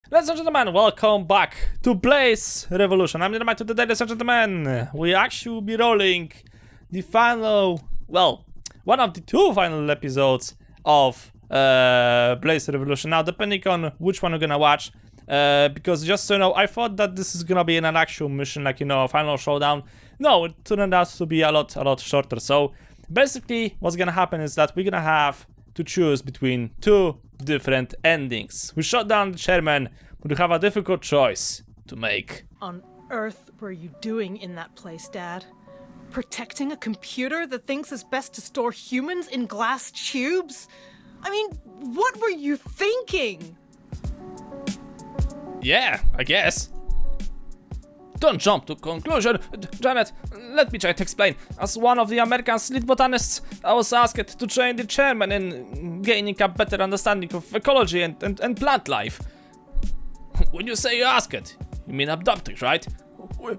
Ladies and gentlemen, welcome back to Blaze Revolution. I'm Neodyinamite today, ladies and gentlemen. We actually will be rolling the final, well, one of the two final episodes of Blaze Revolution. Now, depending on which one you're gonna watch, because just so you know, I thought that this is gonna be an actual mission, like, you know, a final showdown. No, it turned out to be a lot shorter. So, basically, what's gonna happen is that we're gonna have to choose between two different endings. We shot down the chairman, but we have a difficult choice to make. On Earth were you doing in that place, Dad? Protecting a computer that thinks it's best to store humans in glass tubes? I mean, what were you thinking? Yeah, I guess. Don't jump to conclusion. Janet, let me try to explain. As one of the American's lead botanists, I was asked to train the chairman in gaining a better understanding of ecology and plant life. When you say asked, you mean abducted, right?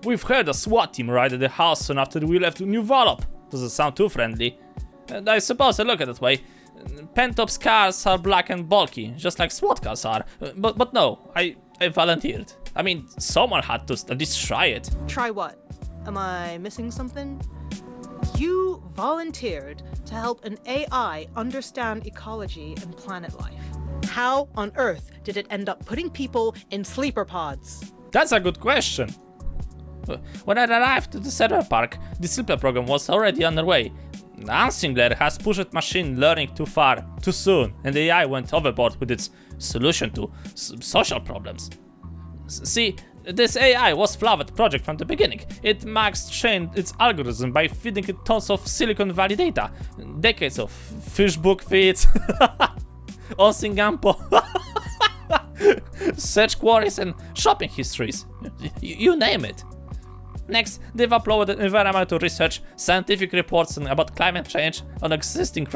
We've heard a SWAT team arrived at the house soon after we left New Volop. Doesn't sound too friendly. And I suppose I look at it that way. Pentop's cars are black and bulky, just like SWAT cars are. But no, I volunteered. I mean, someone had to at least try it. Try what? Am I missing something? You volunteered to help an AI understand ecology and planet life. How on Earth did it end up putting people in sleeper pods? That's a good question. When I arrived at the server park, the sleeper program was already underway. Ansingler has pushed machine learning too far, too soon, and the AI went overboard with its solution to social problems. See, this AI was a flawed project from the beginning. It max trained its algorithm by feeding it tons of Silicon Valley data, decades of fish book feeds, Osingampo, search queries and shopping histories, you name it. Next, they've uploaded environmental research, scientific reports about climate change, on extinction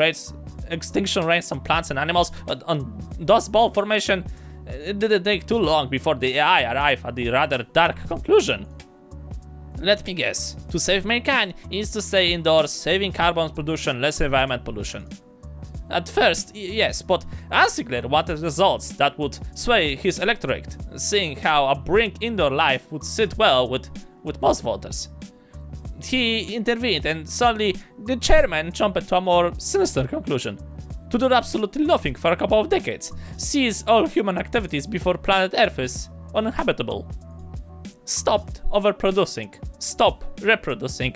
rates on plants and animals, on dust bowl formation. It didn't take too long before the AI arrived at the rather dark conclusion. Let me guess, to save mankind is to stay indoors, saving carbon pollution, less environment pollution. At first, yes, but Ansingler wanted results that would sway his electorate, seeing how a boring indoor life would sit well with most voters. He intervened and suddenly the chairman jumped to a more sinister conclusion. To do absolutely nothing for a couple of decades, seize all human activities before planet Earth is uninhabitable. Stopped overproducing, stop reproducing,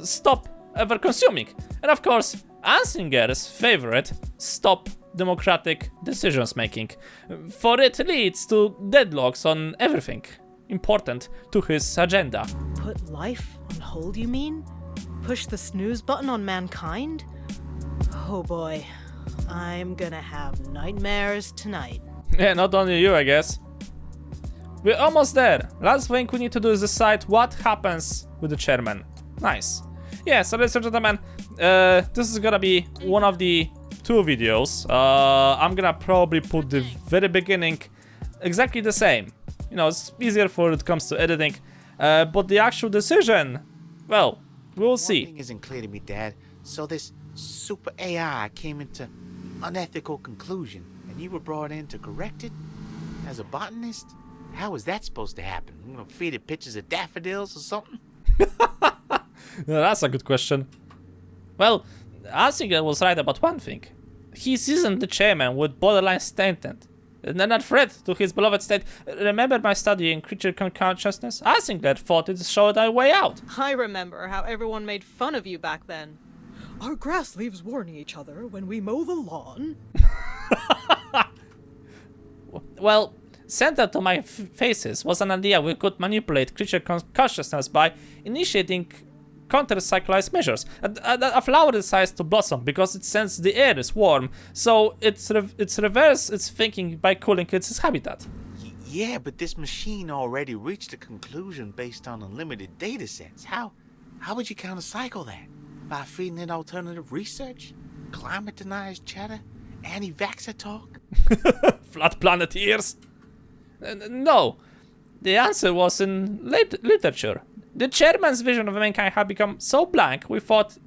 stop overconsuming, and of course, Ansinger's favorite, stop democratic decisions making, for it leads to deadlocks on everything important to his agenda. Put life on hold, you mean? Push the snooze button on mankind? Oh boy. I'm gonna have nightmares tonight. Yeah, not only you, I guess. We're almost there. Last thing we need to do is decide what happens with the chairman. Nice. Yeah, so ladies and gentlemen, this is gonna be one of the two videos. I'm gonna probably put the very beginning exactly the same. You know, it's easier for it comes to editing. But the actual decision, well, we'll see. One thing isn't clear to me, Dad. So this super AI came into unethical conclusion, and you were brought in to correct it? As a botanist? How is that supposed to happen? I'm gonna feed it pictures of daffodils or something? That's a good question. Well, Ansinger was right about one thing. He seasoned the chairman with borderline statement, and then a threat to his beloved state. Remember my study in creature consciousness? Ansinger thought it showed a way out. I remember how everyone made fun of you back then. Our grass leaves warning each other when we mow the lawn. Well, centered to my faces was an idea we could manipulate creature consciousness by initiating counter-cyclized measures. A flower decides to blossom because it senses the air is warm, so it's reverse its thinking by cooling its habitat. Yeah, but this machine already reached a conclusion based on unlimited data sets. How would you counter-cycle that? By feeding it alternative research? Climate deniers chatter? Anti-vaxxer talk? Flat planeteers? No. The answer was in literature. The chairman's vision of mankind had become so blank, we thought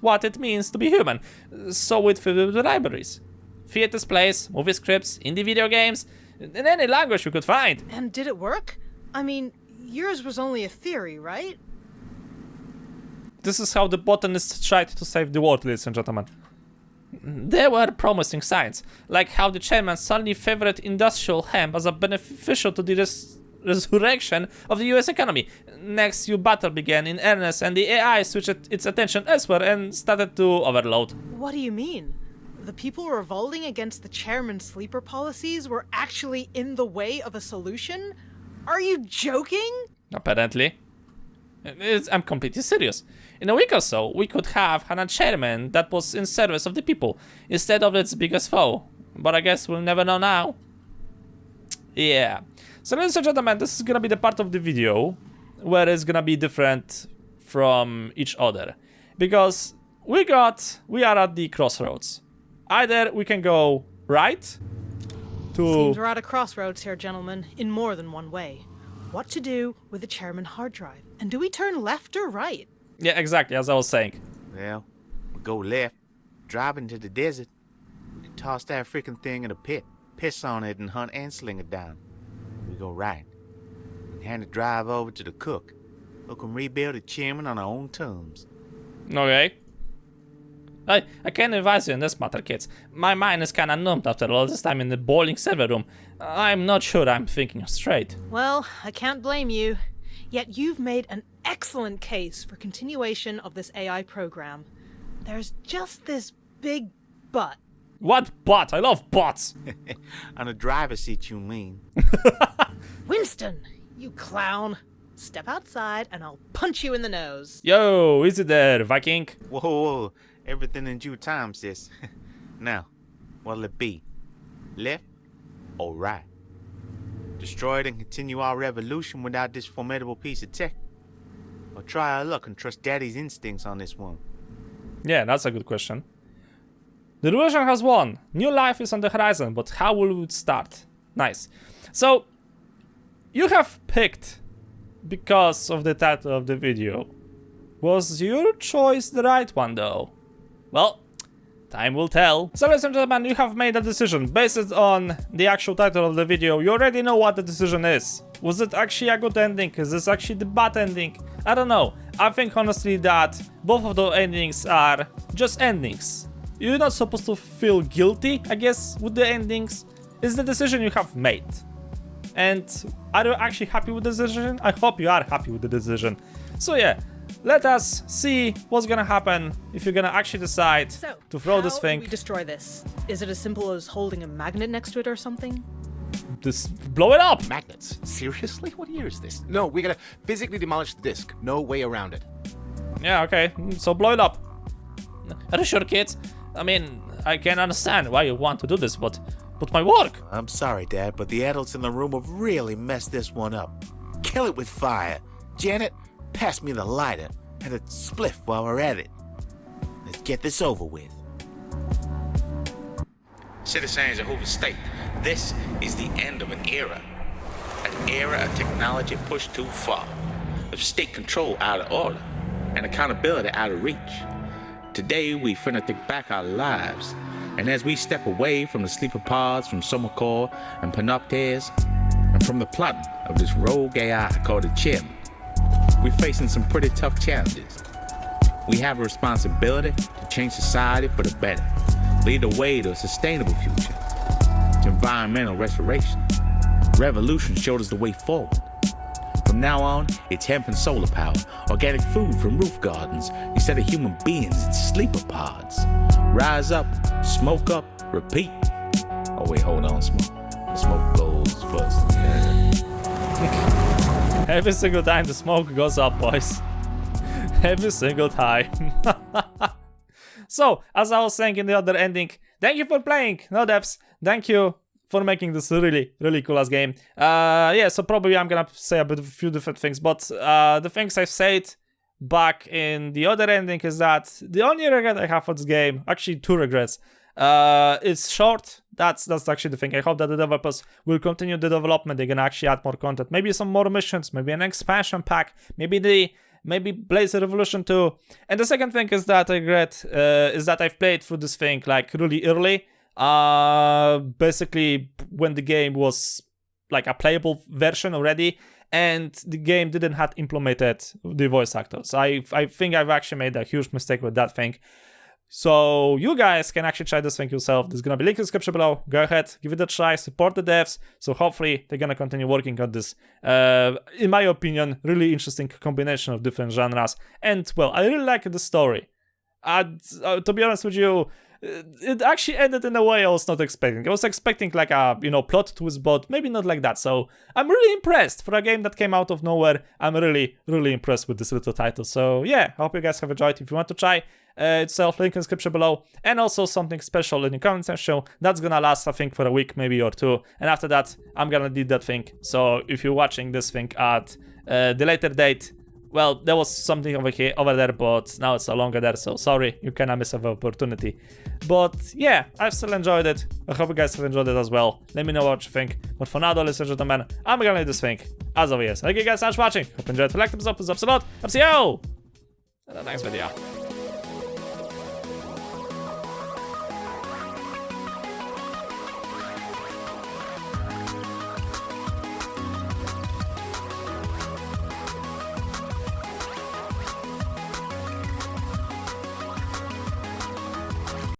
what it means to be human. So it filled with the libraries. Theaters, plays, movie scripts, indie video games, in any language we could find. And did it work? I mean, yours was only a theory, right? This is how the botanists tried to save the world, ladies and gentlemen. There were promising signs, like how the chairman suddenly favored industrial hemp as a beneficial to the resurrection of the US economy. Next, your battle began in earnest and the AI switched its attention elsewhere and started to overload. What do you mean? The people revolting against the chairman's sleeper policies were actually in the way of a solution? Are you joking? Apparently. I'm completely serious. In a week or so, we could have had a chairman that was in service of the people, instead of its biggest foe. But I guess we'll never know now. Yeah. So ladies and gentlemen, this is gonna be the part of the video where it's gonna be different from each other. Because we are at the crossroads. Either we can go right to... Seems we're at a crossroads here, gentlemen, in more than one way. What to do with the chairman hard drive? And do we turn left or right? Yeah, exactly, as I was saying. Well, we go left, drive into the desert. We can toss that freaking thing in a pit, piss on it, and hunt and sling it down. We go right. Hand the drive over to the cook, who can rebuild the chairman on our own terms. Okay. I can advise you in this matter, kids. My mind is kinda numbed after all this time in the boiling server room. I'm not sure I'm thinking straight. Well, I can't blame you. Yet you've made an excellent case for continuation of this AI program. There's just this big but. What but? I love bots! On the driver's seat, you mean? Winston, you clown. Step outside and I'll punch you in the nose. Yo, easy there, Viking. Whoa, whoa, everything in due time, sis. Now, what'll it be? Left or right? Destroy it and continue our revolution without this formidable piece of tech? Or try our luck and trust Daddy's instincts on this one? Yeah, that's a good question. The revolution has won. New life is on the horizon, but how will it start? Nice. So, you have picked because of the title of the video. Was your choice the right one though? Well, time will tell. So ladies and gentlemen, you have made a decision. Based on the actual title of the video, you already know what the decision is. Was it actually a good ending? Is this actually the bad ending? I don't know. I think honestly that both of the endings are just endings. You're not supposed to feel guilty, I guess, with the endings. It's the decision you have made. And are you actually happy with the decision? I hope you are happy with the decision. So yeah, let us see what's gonna happen if you're gonna actually decide to throw this thing. How do we destroy this? Is it as simple as holding a magnet next to it or something? Just blow it up! Magnets? Seriously? What year is this? No, we gotta physically demolish the disk. No way around it. Yeah, okay, so blow it up. Are you sure, kids? I mean, I can understand why you want to do this, but my work! I'm sorry, Dad, but the adults in the room have really messed this one up. Kill it with fire. Janet, pass me the lighter and a spliff while we're at it. Let's get this over with. Citizens of Hoover State, this is the end of an era of technology pushed too far, of state control out of order, and accountability out of reach. Today we finna think back our lives, and as we step away from the sleeper pods from SomaCorp and Panoptes, and from the plotting of this rogue AI called the Chairman, we're facing some pretty tough challenges. We have a responsibility to change society for the better, lead the way to a sustainable future, to environmental restoration. Revolution showed us the way forward. From now on, it's hemp and solar power, organic food from roof gardens instead of human beings in sleeper pods. Rise up, smoke up, repeat. Oh wait, hold on, smoke. The smoke goes first. Every single time the smoke goes up, boys. Every single time. So, as I was saying in the other ending, thank you for playing, no devs. Thank you for making this really, really cool as game. Yeah, so probably I'm gonna say a few different things, but the things I said back in the other ending is that the only regret I have for this game, actually two regrets, it's short. That's actually the thing. I hope that the developers will continue the development. They're gonna actually add more content, maybe some more missions, maybe an expansion pack, maybe Blaze Revolution 2. And the second thing is that I regret is that I've played through this thing like really early. basically when the game was like a playable version already, and the game didn't have implemented the voice actors. I think I've actually made a huge mistake with that thing. So you guys can actually try this thing yourself. There's gonna be link in the description below. Go ahead, give it a try, support the devs. So hopefully they're gonna continue working on this, in my opinion, really interesting combination of different genres. And well, I really like the story. To be honest with you, it actually ended in a way I was not expecting. I was expecting like a, plot twist, but maybe not like that. So I'm really impressed for a game that came out of nowhere. I'm really, really impressed with this little title. So yeah, I hope you guys have enjoyed. If you want to try itself, link in the description below, and also something special in the comment section that's gonna last, I think, for a week maybe or two, and after that I'm gonna delete that thing. So if you're watching this thing at the later date, well, there was something over there, but now it's no longer there, so sorry, you kinda miss an opportunity. But yeah, I've still enjoyed it. I hope you guys have enjoyed it as well. Let me know what you think. But for now, though, ladies and gentlemen, I'm gonna leave this thing as always. Thank you guys so much for watching. Hope you enjoyed. Like the episode, please up a lot. I'll see you in the next video.